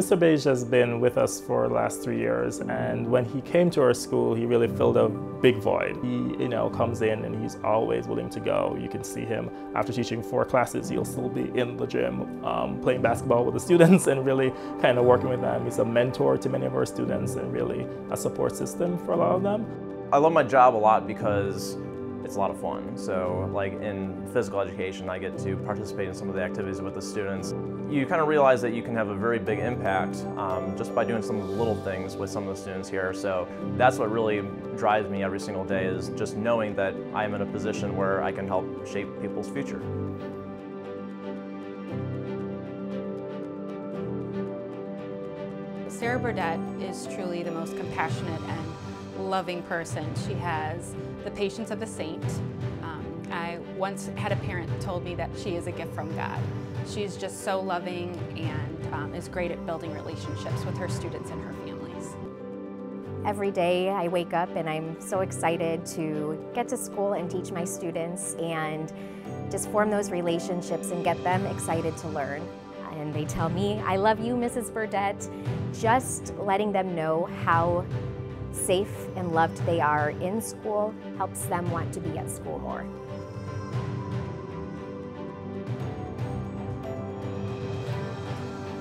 Mr. Beige has been with us for the last 3 years, and when he came to our school, he really filled a big void. He, comes in and he's always willing to go. You can see him after teaching 4 classes, he'll still be in the gym playing basketball with the students and really kind of working with them. He's a mentor to many of our students and really a support system for a lot of them. I love my job a lot because it's a lot of fun. So like in physical education, I get to participate in some of the activities with the students. You kind of realize that you can have a very big impact just by doing some of the little things with some of the students here. So that's what really drives me every single day, is just knowing that I'm in a position where I can help shape people's future. Sarah Burdette is truly the most compassionate and loving person. She has the patience of a saint. I once had a parent told me that she is a gift from God. She's just so loving and is great at building relationships with her students and her families. Every day I wake up and I'm so excited to get to school and teach my students and just form those relationships and get them excited to learn. And they tell me, "I love you, Mrs. Burdette." Just letting them know how safe and loved they are in school helps them want to be at school more.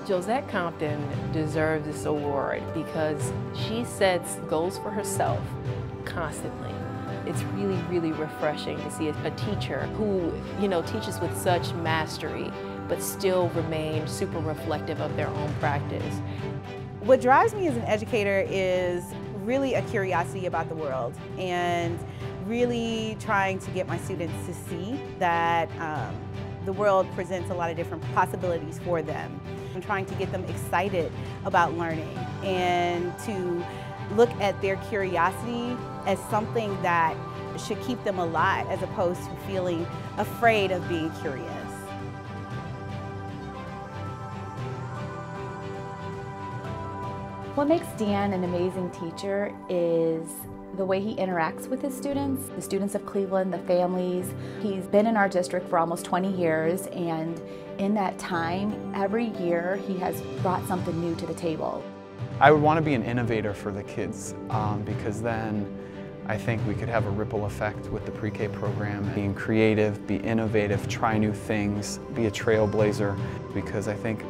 Josette Compton deserves this award because she sets goals for herself constantly. It's really, really refreshing to see a teacher who, teaches with such mastery, but still remain super reflective of their own practice. What drives me as an educator is really a curiosity about the world and really trying to get my students to see that the world presents a lot of different possibilities for them. I'm trying to get them excited about learning and to look at their curiosity as something that should keep them alive as opposed to feeling afraid of being curious. What makes Dan an amazing teacher is the way he interacts with his students, the students of Cleveland, the families. He's been in our district for almost 20 years, and in that time, every year, he has brought something new to the table. I would want to be an innovator for the kids because then I think we could have a ripple effect with the pre-K program. Being creative, be innovative, try new things, be a trailblazer, because I think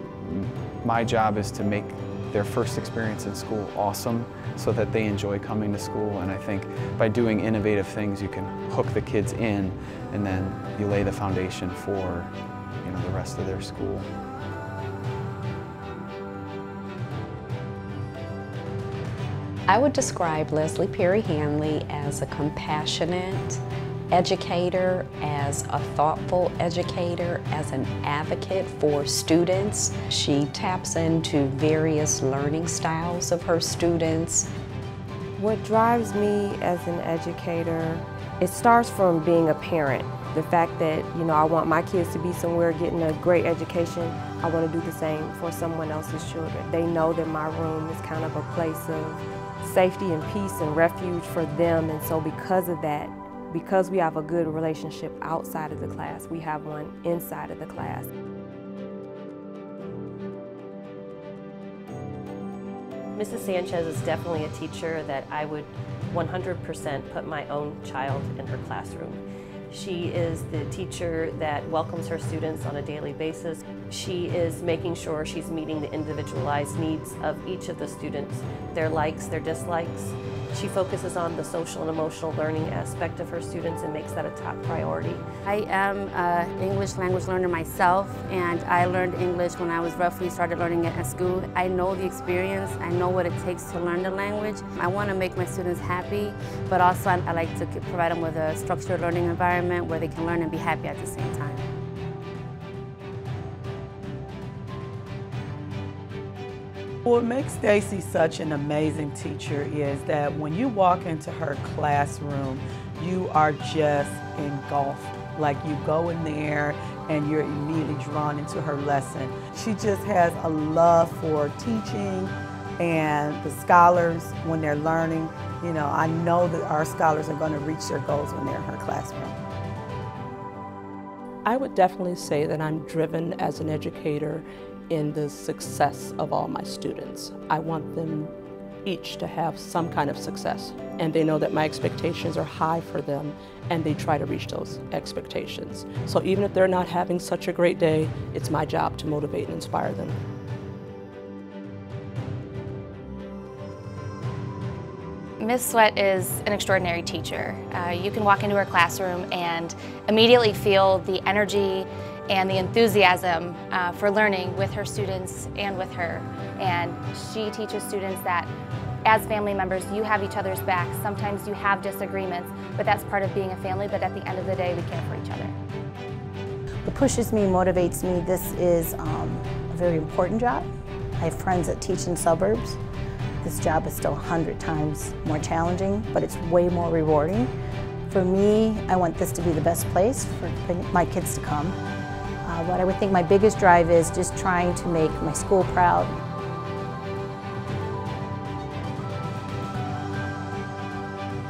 my job is to make their first experience in school awesome so that they enjoy coming to school. And I think by doing innovative things, you can hook the kids in and then you lay the foundation for the rest of their school. I would describe Leslie Perry Hanley as a compassionate educator, as a thoughtful educator, as an advocate for students. She taps into various learning styles of her students. What drives me as an educator, it starts from being a parent. The fact that, I want my kids to be somewhere getting a great education. I want to do the same for someone else's children. They know that my room is kind of a place of safety and peace and refuge for them, and so because of that, because we have a good relationship outside of the class, we have one inside of the class. Mrs. Sanchez is definitely a teacher that I would 100% put my own child in her classroom. She is the teacher that welcomes her students on a daily basis. She is making sure she's meeting the individualized needs of each of the students, their likes, their dislikes. She focuses on the social and emotional learning aspect of her students and makes that a top priority. I am an English language learner myself, and I learned English when I was roughly started learning it at school. I know the experience, I know what it takes to learn the language. I want to make my students happy, but also I like to provide them with a structured learning environment where they can learn and be happy at the same time. What makes Stacy such an amazing teacher is that when you walk into her classroom, you are just engulfed. Like you go in there and you're immediately drawn into her lesson. She just has a love for teaching and the scholars when they're learning. I know that our scholars are going to reach their goals when they're in her classroom. I would definitely say that I'm driven as an educator in the success of all my students. I want them each to have some kind of success, and they know that my expectations are high for them, and they try to reach those expectations. So even if they're not having such a great day, it's my job to motivate and inspire them. Ms. Sweat is an extraordinary teacher. You can walk into her classroom and immediately feel the energy and the enthusiasm for learning with her students and with her. And she teaches students that as family members, you have each other's back. Sometimes you have disagreements, but that's part of being a family, but at the end of the day, we care for each other. It pushes me, motivates me. This is a very important job. I have friends that teach in suburbs. This job is still 100 times more challenging, but it's way more rewarding. For me, I want this to be the best place for my kids to come. What I would think my biggest drive is just trying to make my school proud.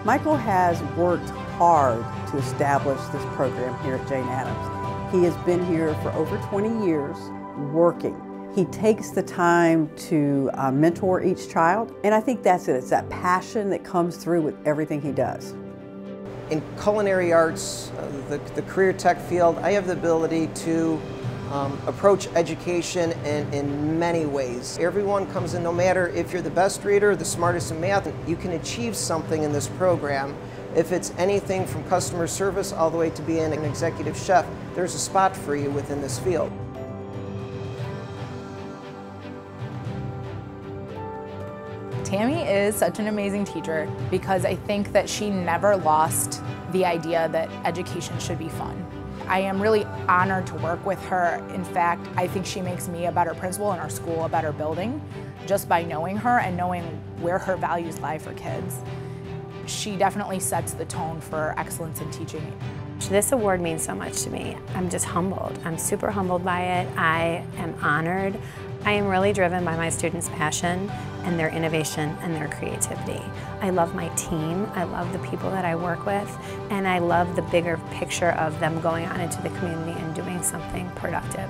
Michael has worked hard to establish this program here at Jane Addams. He has been here for over 20 years working. He takes the time to mentor each child, and I think that's it. It's that passion that comes through with everything he does. In culinary arts, the career tech field, I have the ability to approach education in many ways. Everyone comes in, no matter if you're the best reader, the smartest in math, you can achieve something in this program. If it's anything from customer service all the way to being an executive chef, there's a spot for you within this field. Tammy is such an amazing teacher because I think that she never lost the idea that education should be fun. I am really honored to work with her. In fact, I think she makes me a better principal and our school a better building just by knowing her and knowing where her values lie for kids. She definitely sets the tone for excellence in teaching. This award means so much to me. I'm just humbled. I'm super humbled by it. I am honored. I am really driven by my students' passion and their innovation and their creativity. I love my team, I love the people that I work with, and I love the bigger picture of them going out into the community and doing something productive.